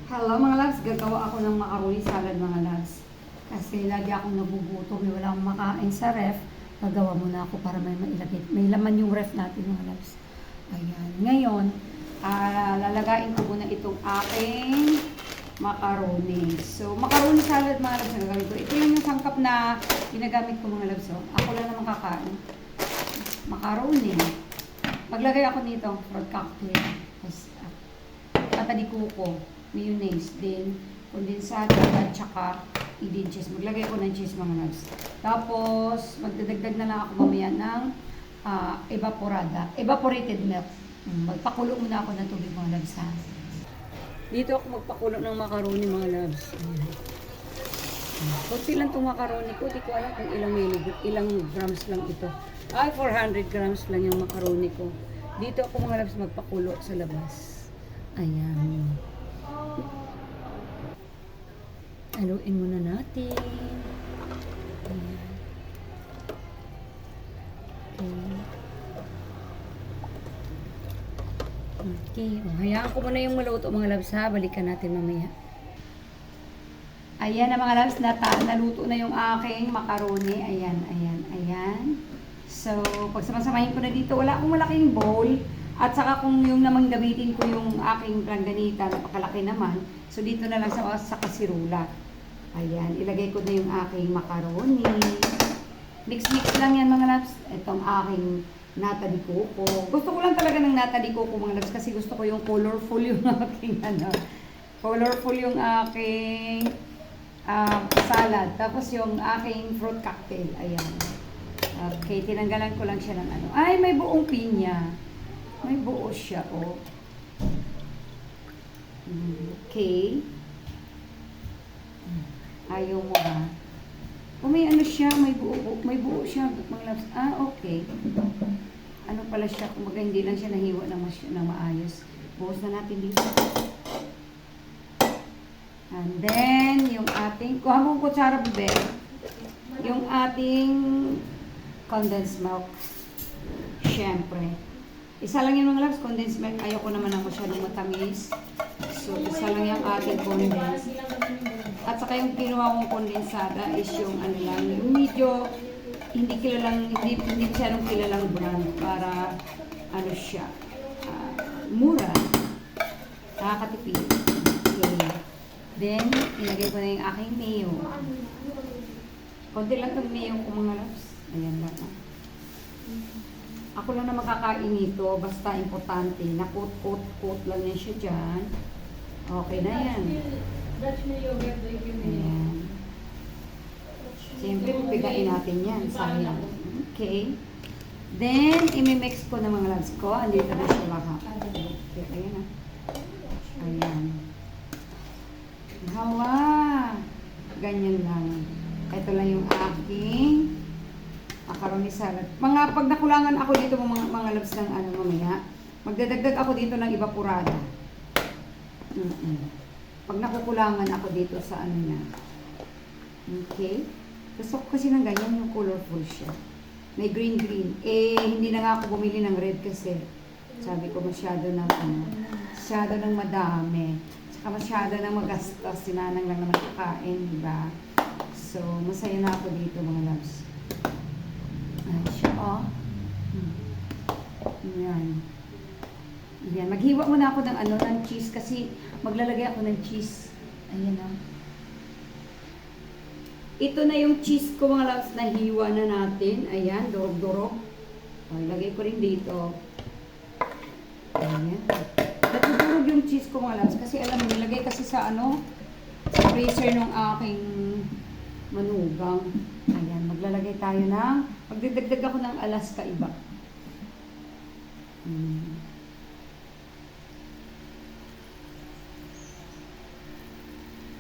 Hello mga loves, gagawa ako ng macaroni salad mga loves. Kasi lagi akong nagugutom, may wala akong makain sa ref. Gagawa muna ako para may mailagay. May laman yung ref natin mga loves. Ayan. Ngayon, lalagain ko muna itong aking macaroni. So, macaroni salad mga loves na gagawin ko. Ito yung sangkap na ginagamit ko mga loves. Oh. Ako lang naman kakain. Macaroni. Maglagay ako nito, fruit cocktail. Patalikoko, mayonnaise, din kondensado at saka i-din cheese. Maglagay ako ng cheese mga loves. Tapos, magdadagdag na lang ako mamaya ng evaporated milk. Magpakulo muna ako ng tubig mga loves ha. Dito ako magpakulo ng macaroni mga loves. Kunti lang itong macaroni ko. Di ko alam kung ilang grams lang ito. Ay, 400 grams lang yung macaroni ko. Dito ako mga loves magpakulo sa labas. Ayan. Haluin muna natin. Ayan. Okay. O, hayaan ko muna yung maluto mga loves ha. Balikan natin mamaya. Ayan na mga loves. Naluto na yung aking macaroni. Ayan, ayan, ayan. So, pagsamasamahin ko na dito, wala akong malaking bowl. At saka kung yung namang gamitin ko yung aking langganita, napakalaki naman. So, dito na lang sa kasirula. Ayan, ilagay ko na yung aking macaroni. Mix-mix lang yan mga loves. Itong aking nata de coco. Gusto ko lang talaga ng nata de coco mga loves kasi gusto ko yung colorful yung aking colorful yung aking salad. Tapos yung aking fruit cocktail. Ayan. Okay, tinanggalan ko lang siya ng Ay, may buong pinya. May buo siya, oh. Okay. Ayaw mo ba? Oh, may siya, may buo siya, mga loves. Okay. Ano pala siya, kumbaga hindi lang siya nahiwa ng maayos. Buhos na natin dito. And then, yung ating, kuha mong kutsara, bebe. Yung ating condensed milk. Siyempre. Isa lang yung mga loves, condensed milk. Ayoko naman ang masyadong matamis. So, isa lang yung ating condensed. At saka yung kinuha kong kondensada is yung lang, yung medyo hindi masyadong kilalang brand para siya, mura. Nakakatipid. Okay. Then, ilagay ko na yung aking mayo. Konti lang itong mayo ko mga loves. Ayan lang. Ako lang na makakain nito, basta importante, na-coat lang yan siya dyan. Okay na yan. Ayan. Siyempre, pipigain natin yan. Sayang. Okay. Then, imimix ko ng mga loves ko. Andito na siya lahat. Okay, ayan na. Ayan. Hala! Ganyan lang. Ito lang yung aking macaroni salad. Pag nakulangan ako dito mga loves ng mamaya, magdadagdag ako dito ng evaporada. Pag nakukulangan ako dito sa niya. Okay? Gusto ko kasi ng ganyan yung colorful siya. May green. Hindi na nga ako bumili ng red kasi sabi ko masyado ng madami. Saka masyado ng magastos. Sinanang lang naman kakain, diba? So, masaya na ako dito mga loves. Ayan siya, oh. Ayan. Ayan. Maghiwa muna ako ng cheese kasi maglalagay ako ng cheese. Ayan, oh. Ito na yung cheese ko mga loves na hiwa na natin. Ayan, durog-durog. Ilagay ko rin dito. Ayan. Natudurog yung cheese ko mga loves kasi alam mo, nilagay kasi sa sa freezer ng aking manugang. Ayan, maglalagay tayo magdadagdag ako ng Alaska iba.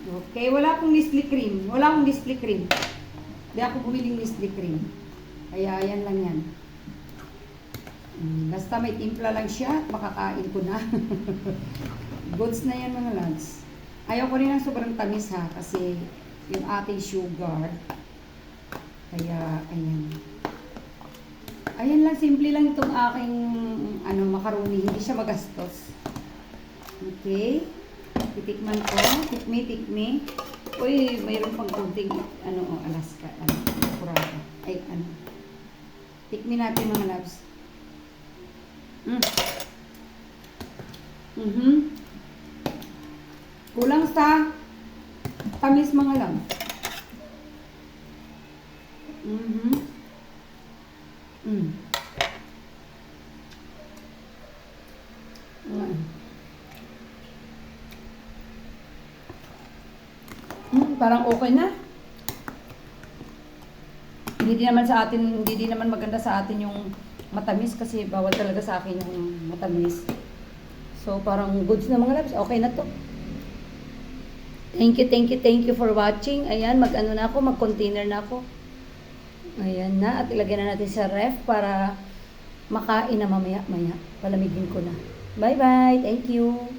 Okay, wala akong Nestle cream. Hindi ako bumiling Nestle cream. Kaya, yan lang yan. Basta may timpla lang siya, makakain ko na. Goods na yan mga lads. Ayaw ko rin ng sobrang tamis ha, kasi yung ating sugar. Kaya, ayan. Ayan lang, simple lang itong aking macaroni. Hindi siya magastos. Okay? titikman ko. Tikmi. Uy, mayroon pang kunting, Alaska, kurata. Ay, Tikmi natin mga loves. Kulang sa tamis mga loves. Parang okay na. Hindi din naman maganda sa atin yung matamis kasi bawal talaga sa akin yung matamis. So parang goods na mga loves, okay na to. Thank you for watching. Ayan, mag-container na ako. Ayan na, at ilagay na natin sa ref para makain na mamaya-maya. Palamigin ko na. Bye-bye. Thank you.